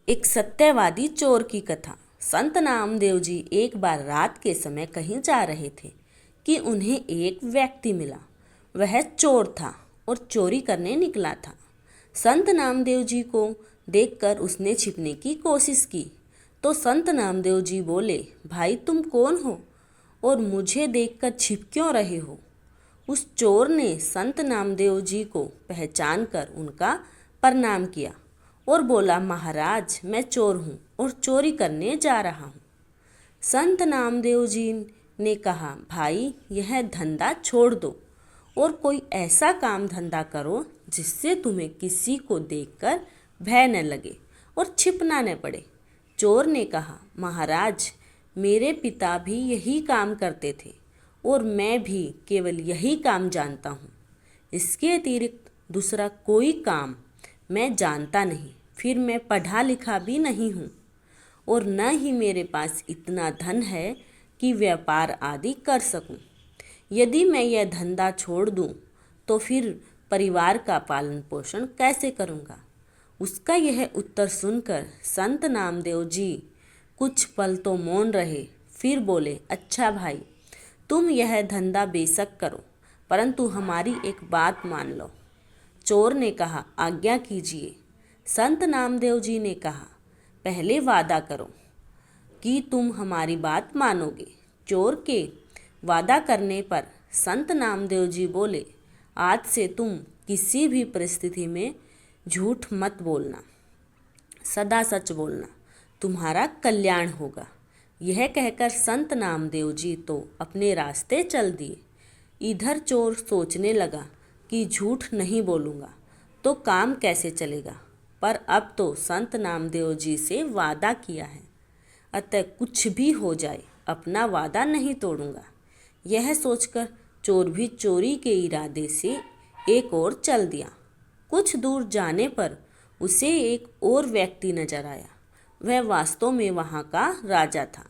एक सत्यवादी चोर की कथा। संत नामदेव जी एक बार रात के समय कहीं जा रहे थे कि उन्हें एक व्यक्ति मिला। वह चोर था और चोरी करने निकला था। संत नामदेव जी को देखकर उसने छिपने की कोशिश की तो संत नामदेव जी बोले, भाई तुम कौन हो और मुझे देखकर छिप क्यों रहे हो? उस चोर ने संत नामदेव जी को पहचान कर उनका प्रणाम किया और बोला, महाराज मैं चोर हूँ और चोरी करने जा रहा हूँ। संत नामदेव जी ने कहा, भाई यह धंधा छोड़ दो और कोई ऐसा काम धंधा करो जिससे तुम्हें किसी को देखकर भय न लगे और छिपना न पड़े। चोर ने कहा, महाराज मेरे पिता भी यही काम करते थे और मैं भी केवल यही काम जानता हूँ। इसके अतिरिक्त दूसरा कोई काम मैं जानता नहीं। फिर मैं पढ़ा लिखा भी नहीं हूँ और न ही मेरे पास इतना धन है कि व्यापार आदि कर सकूँ। यदि मैं यह धंधा छोड़ दूँ तो फिर परिवार का पालन पोषण कैसे करूँगा? उसका यह उत्तर सुनकर संत नामदेव जी कुछ पल तो मौन रहे, फिर बोले, अच्छा भाई तुम यह धंधा बेशक करो, परंतु हमारी एक बात मान लो। चोर ने कहा, आज्ञा कीजिए। संत नामदेव जी ने कहा, पहले वादा करो कि तुम हमारी बात मानोगे। चोर के वादा करने पर संत नामदेव जी बोले, आज से तुम किसी भी परिस्थिति में झूठ मत बोलना, सदा सच बोलना, तुम्हारा कल्याण होगा। यह कहकर संत नामदेव जी तो अपने रास्ते चल दिए। इधर चोर सोचने लगा कि झूठ नहीं बोलूँगा तो काम कैसे चलेगा, पर अब तो संत नामदेव जी से वादा किया है, अतः कुछ भी हो जाए अपना वादा नहीं तोड़ूंगा। यह सोचकर चोर भी चोरी के इरादे से एक ओर चल दिया। कुछ दूर जाने पर उसे एक और व्यक्ति नजर आया। वह वास्तव में वहाँ का राजा था,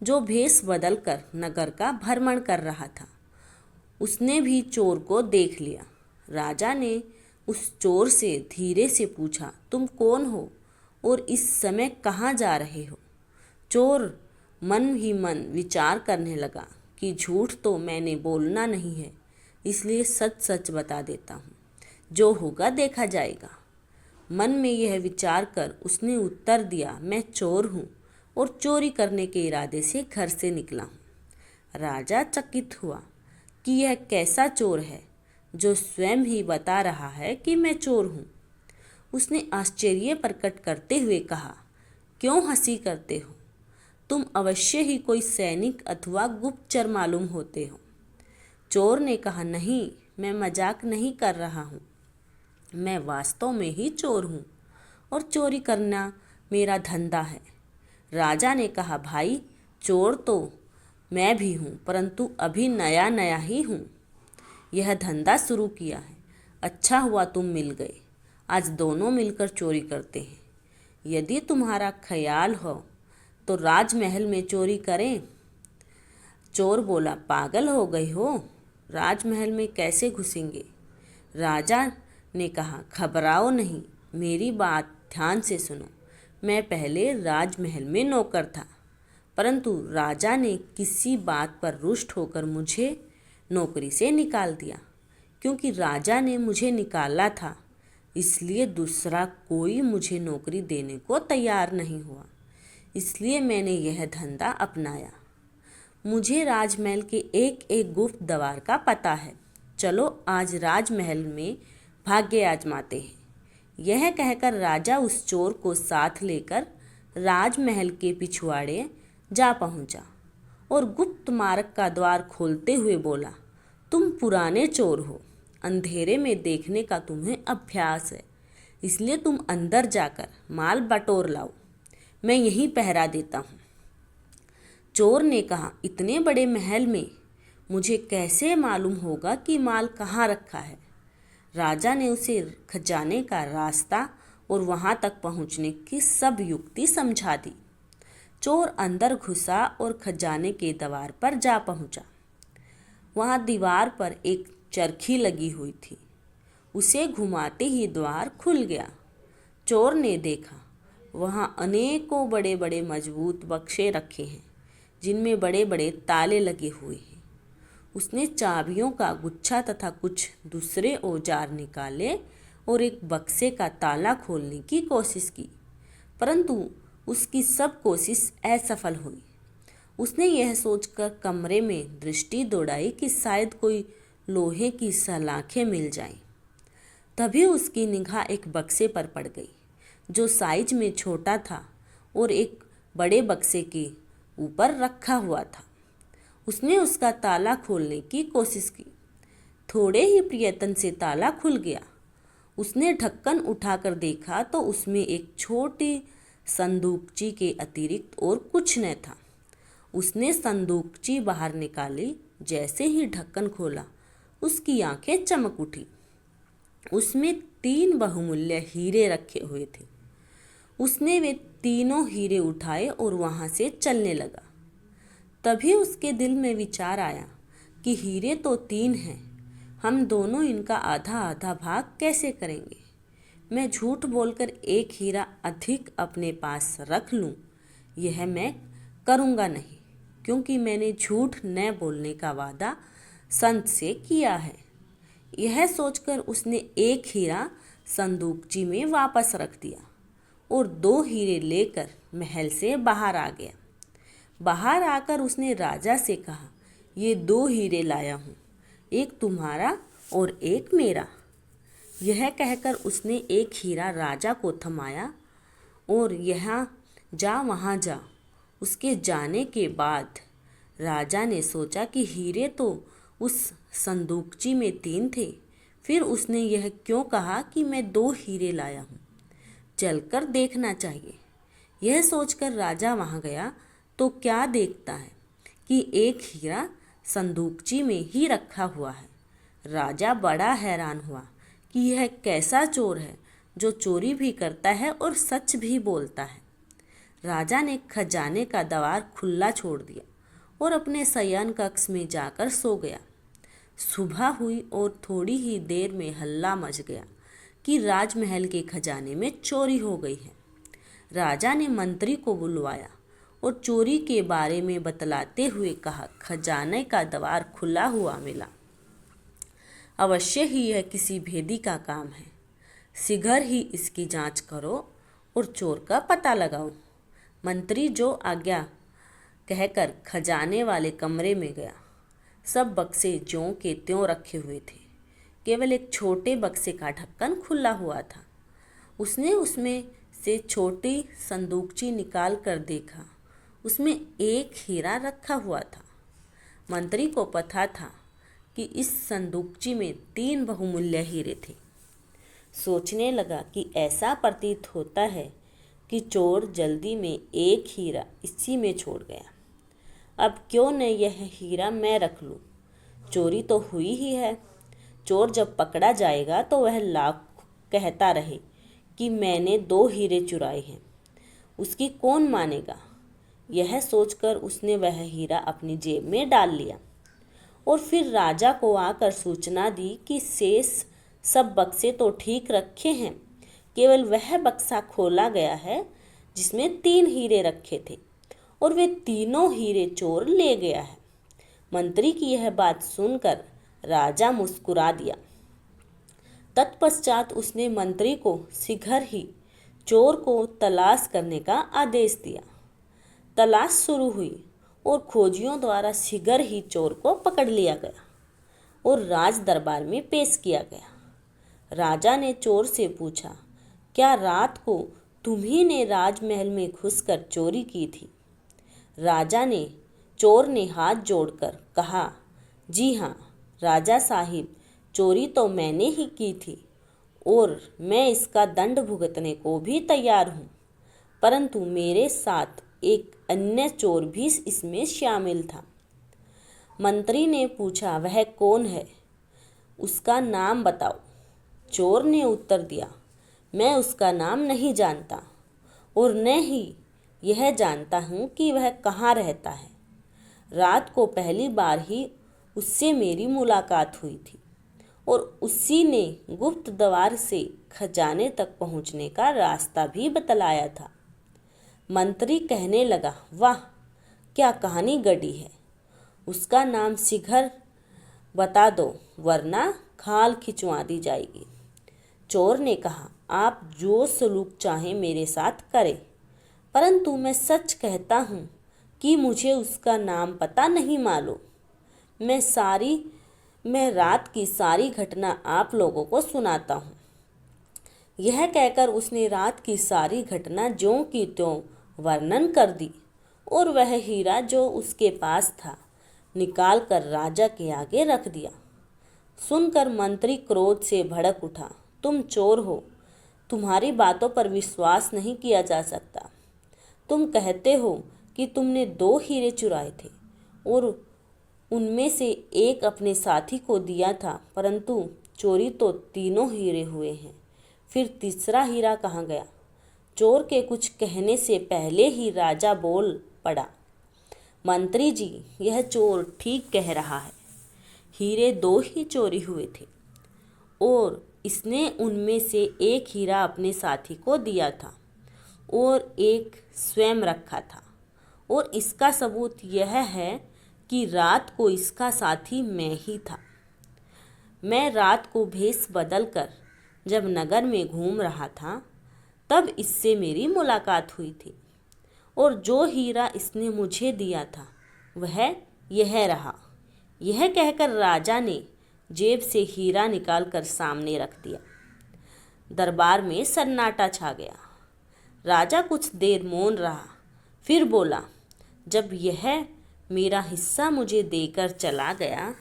जो भेष बदलकर नगर का भ्रमण कर रहा था। उसने भी चोर को देख लिया। राजा ने उस चोर से धीरे से पूछा, तुम कौन हो और इस समय कहाँ जा रहे हो? चोर मन ही मन विचार करने लगा कि झूठ तो मैंने बोलना नहीं है, इसलिए सच सच बता देता हूँ, जो होगा देखा जाएगा। मन में यह विचार कर उसने उत्तर दिया, मैं चोर हूँ और चोरी करने के इरादे से घर से निकला हूँ। राजा चकित हुआ कि यह कैसा चोर है जो स्वयं ही बता रहा है कि मैं चोर हूँ। उसने आश्चर्य प्रकट करते हुए कहा, क्यों हंसी करते हो? तुम अवश्य ही कोई सैनिक अथवा गुप्तचर मालूम होते हो। चोर ने कहा, नहीं, मैं मजाक नहीं कर रहा हूँ, मैं वास्तव में ही चोर हूँ और चोरी करना मेरा धंधा है। राजा ने कहा, भाई चोर तो मैं भी हूँ, परंतु अभी नया नया ही हूँ, यह धंधा शुरू किया है। अच्छा हुआ तुम मिल गए, आज दोनों मिलकर चोरी करते हैं। यदि तुम्हारा ख्याल हो तो राजमहल में चोरी करें। चोर बोला, पागल हो गए हो, राजमहल में कैसे घुसेंगे? राजा ने कहा, घबराओ नहीं, मेरी बात ध्यान से सुनो। मैं पहले राजमहल में नौकर था, परंतु राजा ने किसी बात पर रुष्ट होकर मुझे नौकरी से निकाल दिया। क्योंकि राजा ने मुझे निकाला था, इसलिए दूसरा कोई मुझे नौकरी देने को तैयार नहीं हुआ, इसलिए मैंने यह धंधा अपनाया। मुझे राजमहल के एक एक गुप्त द्वार का पता है। चलो आज राजमहल में भाग्य आजमाते हैं। यह कहकर राजा उस चोर को साथ लेकर राजमहल के पिछवाड़े जा पहुंचा और गुप्त मार्ग का द्वार खोलते हुए बोला, तुम पुराने चोर हो, अंधेरे में देखने का तुम्हें अभ्यास है, इसलिए तुम अंदर जाकर माल बटोर लाओ, मैं यहीं पहरा देता हूँ। चोर ने कहा, इतने बड़े महल में मुझे कैसे मालूम होगा कि माल कहाँ रखा है? राजा ने उसे खजाने का रास्ता और वहाँ तक पहुँचने की सब युक्ति समझा दी। चोर अंदर घुसा और खजाने के द्वार पर जा पहुँचा। वहाँ दीवार पर एक चरखी लगी हुई थी। उसे घुमाते ही द्वार खुल गया। चोर ने देखा वहाँ अनेकों बड़े बड़े मजबूत बक्से रखे हैं जिनमें बड़े बड़े ताले लगे हुए हैं। उसने चाबियों का गुच्छा तथा कुछ दूसरे औजार निकाले और एक बक्से का ताला खोलने की कोशिश की, परंतु उसकी सब कोशिश असफल हुई। उसने यह सोचकर कमरे में दृष्टि दौड़ाई कि शायद कोई लोहे की सलाखें मिल जाएं। तभी उसकी निगाह एक बक्से पर पड़ गई जो साइज में छोटा था और एक बड़े बक्से के ऊपर रखा हुआ था। उसने उसका ताला खोलने की कोशिश की। थोड़े ही प्रयत्न से ताला खुल गया। उसने ढक्कन उठाकर देखा तो उसमें एक छोटी संदूकची के अतिरिक्त और कुछ न था। उसने संदूकची बाहर निकाली। जैसे ही ढक्कन खोला, उसकी आंखें चमक उठी। उसमें 3 बहुमूल्य हीरे रखे हुए थे। उसने वे तीनों हीरे उठाए और वहां से चलने लगा। तभी उसके दिल में विचार आया कि हीरे तो 3 हैं, हम दोनों इनका आधा आधा भाग कैसे करेंगे। मैं झूठ बोलकर एक हीरा अधिक अपने पास रख लूं, यह मैं करूँगा नहीं, क्योंकि मैंने झूठ न बोलने का वादा संत से किया है। यह सोचकर उसने एक हीरा संदूकची में वापस रख दिया और 2 हीरे लेकर महल से बाहर आ गया। बाहर आकर उसने राजा से कहा, ये 2 हीरे लाया हूँ, एक तुम्हारा और एक मेरा। यह कहकर उसने एक हीरा राजा को थमाया और यहाँ जा वहाँ जा। उसके जाने के बाद राजा ने सोचा कि हीरे तो उस संदूकची में 3 थे, फिर उसने यह क्यों कहा कि मैं 2 हीरे लाया हूँ, चलकर देखना चाहिए। यह सोचकर राजा वहाँ गया तो क्या देखता है कि एक हीरा संदूकची में ही रखा हुआ है। राजा बड़ा हैरान हुआ कि यह कैसा चोर है जो चोरी भी करता है और सच भी बोलता है। राजा ने खजाने का द्वार खुला छोड़ दिया और अपने शयन कक्ष में जाकर सो गया। सुबह हुई और थोड़ी ही देर में हल्ला मच गया कि राजमहल के खजाने में चोरी हो गई है। राजा ने मंत्री को बुलवाया और चोरी के बारे में बतलाते हुए कहा, खजाने का द्वार खुला हुआ मिला। अवश्य ही यह किसी भेदी का काम है। शीघ्र ही इसकी जांच करो और चोर का पता लगाओ। मंत्री जो आज्ञा कहकर खजाने वाले कमरे में गया। सब बक्से ज्यों के त्यों रखे हुए थे, केवल एक छोटे बक्से का ढक्कन खुला हुआ था। उसने उसमें से छोटी संदूकची निकाल कर देखा, उसमें एक हीरा रखा हुआ था। मंत्री को पता था कि इस संदूकची में 3 बहुमूल्य हीरे थे। सोचने लगा कि ऐसा प्रतीत होता है कि चोर जल्दी में एक हीरा इसी में छोड़ गया। अब क्यों न यह हीरा मैं रख लूं, चोरी तो हुई ही है। चोर जब पकड़ा जाएगा तो वह लाख कहता रहे कि मैंने 2 हीरे चुराए हैं, उसकी कौन मानेगा। यह सोचकर उसने वह हीरा अपनी जेब में डाल लिया और फिर राजा को आकर सूचना दी कि शेष सब बक्से तो ठीक रखे हैं, केवल वह बक्सा खोला गया है जिसमें 3 हीरे रखे थे और वे तीनों हीरे चोर ले गया है। मंत्री की यह बात सुनकर राजा मुस्कुरा दिया। तत्पश्चात उसने मंत्री को शीघ्र ही चोर को तलाश करने का आदेश दिया। तलाश शुरू हुई और खोजियों द्वारा शीघ्र ही चोर को पकड़ लिया गया और राज दरबार में पेश किया गया। राजा ने चोर से पूछा, क्या रात को तुम्ही ने राजमहल में घुसकर चोरी की थी? चोर ने हाथ जोड़कर कहा, जी हाँ राजा साहिब, चोरी तो मैंने ही की थी और मैं इसका दंड भुगतने को भी तैयार हूँ, परंतु मेरे साथ एक अन्य चोर भी इसमें शामिल था। मंत्री ने पूछा, वह कौन है? उसका नाम बताओ। चोर ने उत्तर दिया, मैं उसका नाम नहीं जानता और न ही यह जानता हूँ कि वह कहाँ रहता है। रात को पहली बार ही उससे मेरी मुलाकात हुई थी और उसी ने गुप्त द्वार से खजाने तक पहुँचने का रास्ता भी बतलाया था। मंत्री कहने लगा, वाह क्या कहानी गढ़ी है। उसका नाम शीघ्र बता दो वरना खाल खिंचवा दी जाएगी। चोर ने कहा, आप जो सलूक चाहें मेरे साथ करें, परंतु मैं सच कहता हूँ कि मुझे उसका नाम पता नहीं मालूम। मैं रात की सारी घटना आप लोगों को सुनाता हूँ। यह कहकर उसने रात की सारी घटना ज्यों की त्यों वर्णन कर दी और वह हीरा जो उसके पास था निकाल कर राजा के आगे रख दिया। सुनकर मंत्री क्रोध से भड़क उठा, तुम चोर हो, तुम्हारी बातों पर विश्वास नहीं किया जा सकता। तुम कहते हो कि तुमने 2 हीरे चुराए थे और उनमें से एक अपने साथी को दिया था, परंतु चोरी तो 3 हीरे हुए हैं। फिर तीसरा हीरा कहाँ गया? चोर के कुछ कहने से पहले ही राजा बोल पड़ा, मंत्री जी, यह चोर ठीक कह रहा है। हीरे 2 ही चोरी हुए थे और इसने उनमें से एक हीरा अपने साथी को दिया था और एक स्वयं रखा था। और इसका सबूत यह है कि रात को इसका साथी मैं ही था। मैं रात को भेष बदल कर जब नगर में घूम रहा था तब इससे मेरी मुलाकात हुई थी और जो हीरा इसने मुझे दिया था वह यह रहा। यह कहकर राजा ने जेब से हीरा निकालकर सामने रख दिया। दरबार में सन्नाटा छा गया। राजा कुछ देर मौन रहा, फिर बोला, जब यह मेरा हिस्सा मुझे देकर चला गया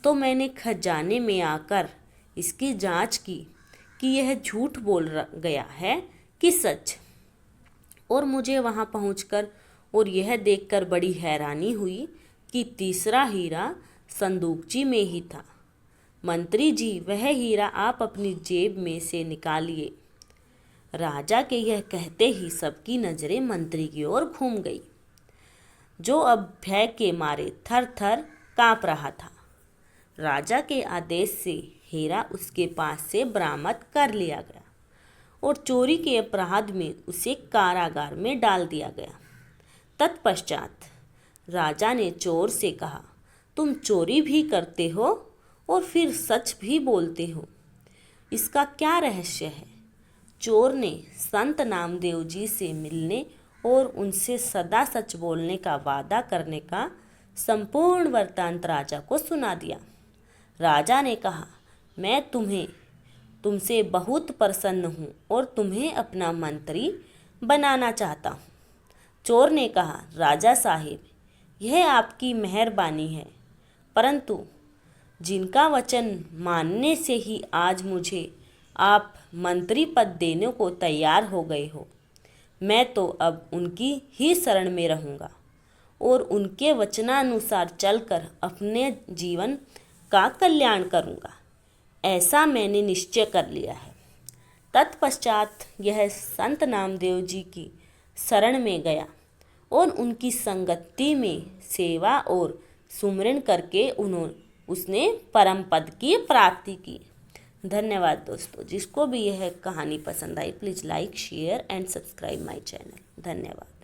तो मैंने खजाने में आकर इसकी जांच की कि यह झूठ बोल गया है कि सच। और मुझे वहां पहुंचकर और यह देखकर बड़ी हैरानी हुई कि तीसरा हीरा संदूकची में ही था। मंत्री जी, वह हीरा आप अपनी जेब में से निकालिए। राजा के यह कहते ही सबकी नजरें मंत्री की ओर घूम गई, जो अब भय के मारे थर थर कांप रहा था। राजा के आदेश से हीरा उसके पास से बरामद कर लिया गया और चोरी के अपराध में उसे कारागार में डाल दिया गया। तत्पश्चात राजा ने चोर से कहा, तुम चोरी भी करते हो और फिर सच भी बोलते हो, इसका क्या रहस्य है? चोर ने संत नामदेव जी से मिलने और उनसे सदा सच बोलने का वादा करने का संपूर्ण वृत्तांत राजा को सुना दिया। राजा ने कहा, मैं तुमसे बहुत प्रसन्न हूँ और तुम्हें अपना मंत्री बनाना चाहता हूँ। चोर ने कहा, राजा साहिब, यह आपकी मेहरबानी है, परंतु जिनका वचन मानने से ही आज मुझे आप मंत्री पद देने को तैयार हो गए हो, मैं तो अब उनकी ही शरण में रहूँगा और उनके वचनानुसार चलकर अपने जीवन का कल्याण करूँगा। ऐसा मैंने निश्चय कर लिया है। तत्पश्चात यह संत नामदेव जी की शरण में गया और उनकी संगति में सेवा और सुमिरन करके उसने परम पद की प्राप्ति की। धन्यवाद दोस्तों। जिसको भी यह कहानी पसंद आई please like, share and subscribe my channel. धन्यवाद।